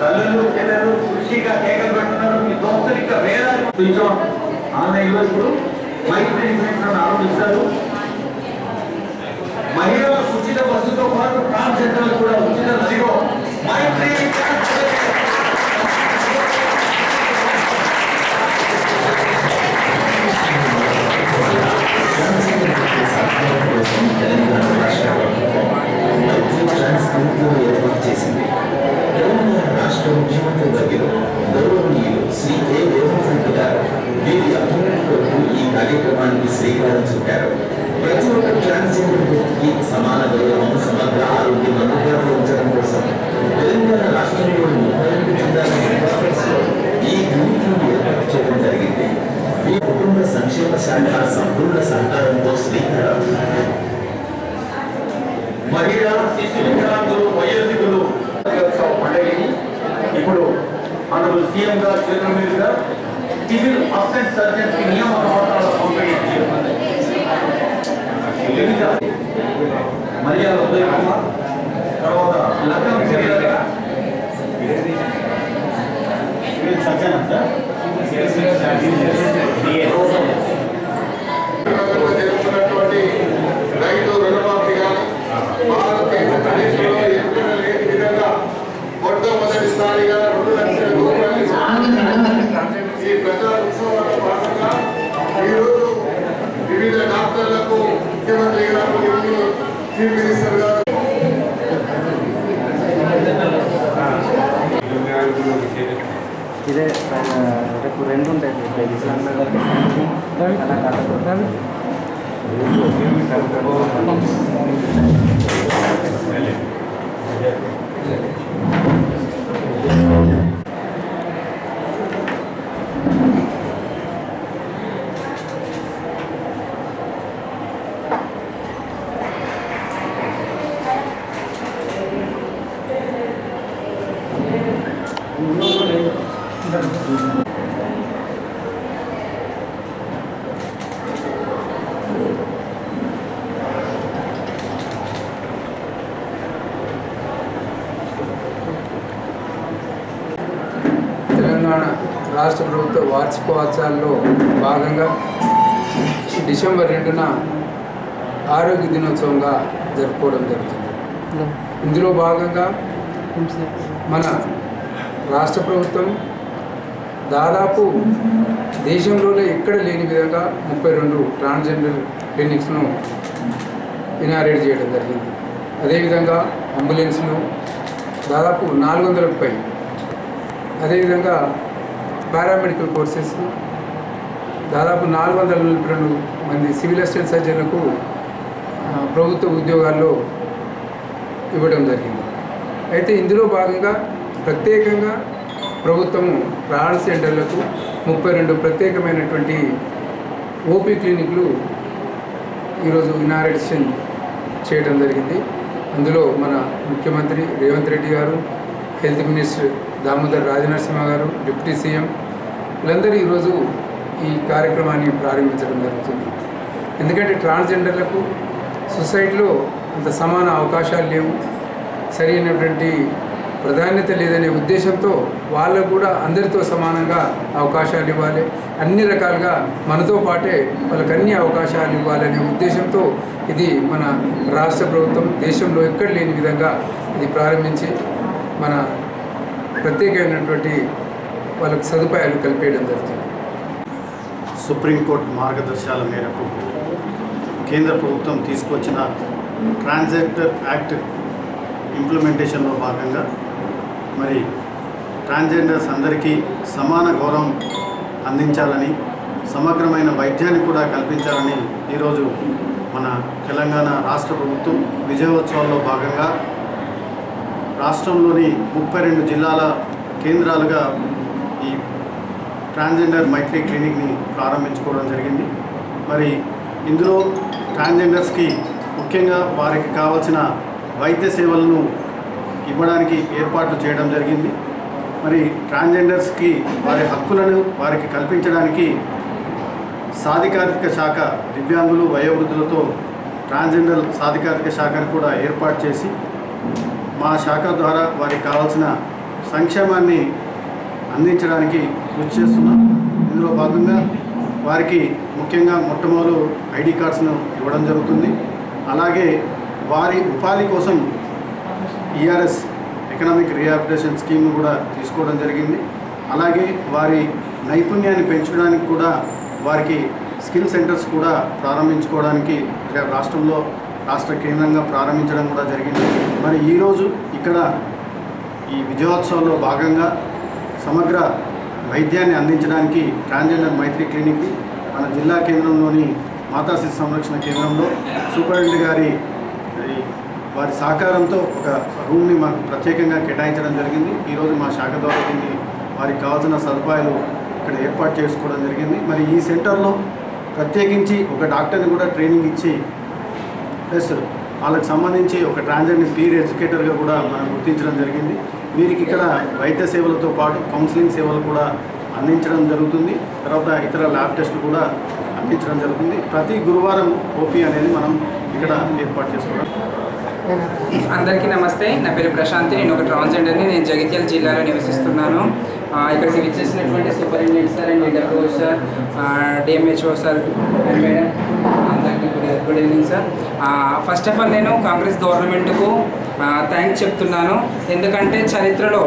తల్లులు పిల్లలు కృషిగా కేకలు పెట్టున్నారు. మీ దోస్తులు వేదాలు కొంచెం ఆన్లైన్లో ఇప్పుడు మైత్రి ఆరంభిస్తారు. మహిళలకు ఉచిత బస్సుతో పాటు ట్రాన్స్జెండర్లకు కూడా ఉచిత నదిలో మైత్రి ఏర్పాటు చేసింది. తెలంగాణ రాష్ట్ర ముఖ్యమంత్రి వర్యులు గౌరవనీయులు శ్రీ ఏ రేవంత్ రెడ్డి గారు వీరి అభ్యున్నతి కొరకు ఈ కార్యక్రమానికి శ్రీకారం చుట్టారు. ప్రతి ఒక్క ట్రాన్స్జెండర్ వ్యక్తికి సమాన గౌరవం, సమగ్ర ఆరోగ్యం అందుబాటులో ఉంచడం కోసం తెలంగాణ రాష్ట్రంలోని 32 జిల్లాల డిపార్ట్మెంట్స్లో ఈ క్లినిక్లను ఏర్పాటు చేయడం జరిగింది. ఈ కుటుంబ సంక్షేమ శాఖ సంపూర్ణ సహకారంతో శ్రీకారం. మహిళా శిశు వికలాంగులు వయోధికులు పండుగని ఇప్పుడు ఆనరబుల్ సీఎం గారు చేతుల మీదుగా సివిల్ అసిస్టెంట్ సర్జన్ కి నియామక పత్రాల పంపిణీ మర్యాద ఉదయం తర్వాత లగ్నం సివిల్ సర్జన్ సార్ జరుగుతున్నటువంటి రైతు రుణమాఫీ కానీ భారతదేశంలో ఎక్కడ లేని విధంగా మొట్టమొదటిసారిగా 2 లక్షల రూపాయలు ఈ ప్రజా ఉత్సవాల భాగంగా ఈరోజు వివిధ డాక్టర్లకు ముఖ్యమంత్రి గారు, చీఫ్ మినిస్టర్ గారు ఇదే రేపు 2 ఉంటాయి. తెలంగాణ రాష్ట్ర ప్రభుత్వ వార్షికోత్సవాల్లో భాగంగా డిసెంబర్ 2న ఆరోగ్య దినోత్సవంగా జరుపుకోవడం జరుగుతుంది. ఇందులో భాగంగా మన రాష్ట్ర ప్రభుత్వం దాదాపు దేశంలోనే ఎక్కడ లేని విధంగా 32 ట్రాన్స్జెండర్ క్లినిక్స్ను ఇనారేట్ చేయడం జరిగింది. అదేవిధంగా అంబులెన్స్లు దాదాపు 400కు పై, అదేవిధంగా పారామెడికల్ కోర్సెస్ దాదాపు 442 మంది సివిల్ అసిస్టెంట్ సర్జన్లకు ప్రభుత్వ ఉద్యోగాల్లో ఇవ్వడం జరిగింది. అయితే ఇందులో భాగంగా ప్రత్యేకంగా ప్రభుత్వము ట్రాన్స్జెండర్లకు 32 ప్రత్యేకమైనటువంటి ఓపీ క్లినిక్లు ఈరోజు ఇనారేషన్ చేయడం జరిగింది. అందులో మన ముఖ్యమంత్రి రేవంత్ రెడ్డి గారు, హెల్త్ మినిస్టర్ దామోదర్ రాజనరసింహ గారు, డిప్యూటీ సీఎం వీళ్ళందరూ ఈరోజు ఈ కార్యక్రమాన్ని ప్రారంభించడం జరుగుతుంది. ఎందుకంటే ట్రాన్స్జెండర్లకు సొసైటీలో అంత సమాన అవకాశాలు లేవు, సరైనటువంటి ప్రాధాన్యత లేదనే ఉద్దేశంతో వాళ్ళకు కూడా అందరితో సమానంగా అవకాశాలు ఇవ్వాలి, అన్ని రకాలుగా మనతో పాటే వాళ్ళకి అన్ని అవకాశాలు ఇవ్వాలనే ఉద్దేశంతో ఇది మన రాష్ట్ర ప్రభుత్వం దేశంలో ఎక్కడ లేని విధంగా ఇది ప్రారంభించి మన ప్రత్యేకమైనటువంటి వాళ్ళకి సదుపాయాలు కల్పించడం జరుగుతుంది. సుప్రీంకోర్టు మార్గదర్శకాల మేరకు కేంద్ర ప్రభుత్వం తీసుకొచ్చిన ట్రాన్స్జెండర్ యాక్ట్ ఇంప్లిమెంటేషన్లో భాగంగా మరి ట్రాన్స్జెండర్స్ అందరికీ సమాన గౌరవం అందించాలని, సమగ్రమైన వైద్యాన్ని కూడా కల్పించాలని ఈరోజు మన తెలంగాణ రాష్ట్ర ప్రభుత్వం విజయోత్సవాల్లో భాగంగా రాష్ట్రంలోని 32 జిల్లాల కేంద్రాలుగా ఈ ట్రాన్స్జెండర్ మైత్రి క్లినిక్ని ప్రారంభించుకోవడం జరిగింది. మరి ఇందులో ట్రాన్స్జెండర్స్కి ముఖ్యంగా వారికి కావాల్సిన వైద్య సేవలను ఇవ్వడానికి ఏర్పాట్లు చేయడం జరిగింది. మరి ట్రాన్స్జెండర్స్కి వారి హక్కులను వారికి కల్పించడానికి సాధికారిక శాఖ దివ్యాంగులు వయోవృద్ధులతో ట్రాన్స్జెండర్ సాధికారిక శాఖను కూడా ఏర్పాటు చేసి మా శాఖ ద్వారా వారికి కావాల్సిన సంక్షేమాన్ని అందించడానికి కృషి చేస్తున్నాం. ఇందులో భాగంగా వారికి ముఖ్యంగా మొట్టమొదలు ఐడి కార్డ్స్ను ఇవ్వడం జరుగుతుంది. అలాగే వారి ఉపాధి కోసం ఈఆర్ఎస్ ఎకనామిక్ రీహాబిలిటేషన్ స్కీమ్ను కూడా తీసుకోవడం జరిగింది. అలాగే వారి నైపుణ్యాన్ని పెంచడానికి కూడా వారికి స్కిల్ సెంటర్స్ కూడా ప్రారంభించుకోవడానికి రాష్ట్ర కేంద్రంగా ప్రారంభించడం కూడా జరిగింది. మరి ఈరోజు ఇక్కడ ఈ విజయోత్సవంలో భాగంగా సమగ్ర వైద్యాన్ని అందించడానికి ట్రాన్స్జెండర్ మైత్రి క్లినిక్కి మన జిల్లా కేంద్రంలోని మాతా శిశు సంరక్షణ కేంద్రంలో సూపరింటెండెంట్ గారి వారి సహకారంతో ఒక రూమ్ని మాకు ప్రత్యేకంగా కేటాయించడం జరిగింది. ఈరోజు మా శాఖ ద్వారా దీన్ని వారికి కావాల్సిన సదుపాయాలు ఇక్కడ ఏర్పాటు చేసుకోవడం జరిగింది. మరి ఈ సెంటర్లో ప్రత్యేకించి ఒక డాక్టర్ని కూడా ట్రైనింగ్ ఇచ్చి ప్లస్ వాళ్ళకి సంబంధించి ఒక ట్రాన్స్జెండర్ పీర్ ఎడ్యుకేటర్గా కూడా మనం గుర్తించడం జరిగింది. వీరికి ఇక్కడ వైద్య సేవలతో పాటు కౌన్సిలింగ్ సేవలు కూడా అందించడం జరుగుతుంది. తర్వాత ఇతర ల్యాబ్ టెస్టులు కూడా అందించడం జరుగుతుంది. ప్రతి గురువారం ఓపీ అనేది మనం ఇక్కడ ఏర్పాటు చేసుకోవడం. అందరికీ నమస్తే. నా పేరు ప్రశాంతి. నేను ఒక ట్రాన్స్జెండర్ని. నేను జగిత్యాల జిల్లాలో నివసిస్తున్నాను. ఇక్కడికి విచ్చేసినటువంటి superintendent sir and interview sir, DMHO sir and madam, అందరికీ good evening sir. First of all నేను కాంగ్రెస్ గవర్నమెంట్కు థ్యాంక్స్ చెప్తున్నాను. ఎందుకంటే చరిత్రలో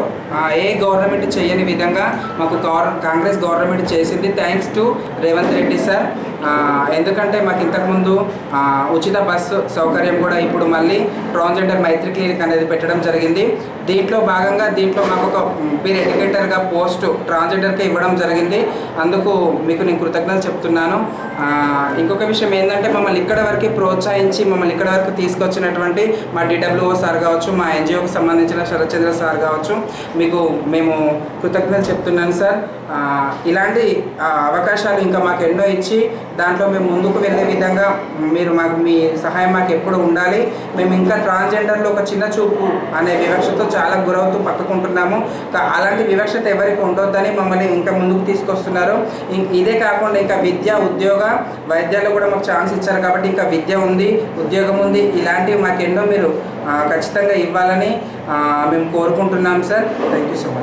ఏ గవర్నమెంట్ చేయని విధంగా మాకు కాంగ్రెస్ గవర్నమెంట్ చేసింది. Thanks to Revanth Reddy sir. ఎందుకంటే మాకు ఇంతకుముందు ఉచిత బస్సు సౌకర్యం కూడా ఇప్పుడు మళ్ళీ ట్రాన్స్జెండర్ మైత్రి క్లినిక్ అనేది పెట్టడం జరిగింది. దీంట్లో భాగంగా మాకు ఒక పీర్ ఎడ్యుకేటర్గా పోస్ట్ ట్రాన్స్జెండర్కి ఇవ్వడం జరిగింది. అందుకు మీకు నేను కృతజ్ఞతలు చెప్తున్నాను. ఇంకొక విషయం ఏంటంటే మమ్మల్ని ఇక్కడ వరకు ప్రోత్సహించి మమ్మల్ని ఇక్కడ వరకు తీసుకొచ్చినటువంటి మా డిడబ్ల్యూఓ సార్ కావచ్చు, మా ఎన్జిఓకి సంబంధించిన శరత్చంద్ర సార్ కావచ్చు, మేము కృతజ్ఞతలు చెప్తున్నాను సార్. ఇలాంటి అవకాశాలు ఇంకా మాకు ఎన్నో ఇచ్చి దాంట్లో మేము ముందుకు వెళ్ళే విధంగా మీ సహాయం మాకు ఎప్పుడు ఉండాలి. మేము ఇంకా ట్రాన్స్జెండర్లో ఒక చిన్న చూపు అనే వివక్షతో చాలా గురవుతూ పక్కకుంటున్నాము. అలాంటి వివక్షత ఎవరికి ఉండొద్దని మమ్మల్ని ఇంకా ముందుకు తీసుకొస్తున్నారు. ఇదే కాకుండా ఇంకా విద్య, ఉద్యోగ, వైద్యాల్లో కూడా మాకు ఛాన్స్ ఇచ్చారు కాబట్టి ఇంకా విద్య ఉంది, ఉద్యోగం ఉంది. ఇలాంటివి మాకు ఎన్నో మీరు ఖచ్చితంగా ఇవ్వాలని మేము కోరుకుంటున్నాం sir. Thank you so much.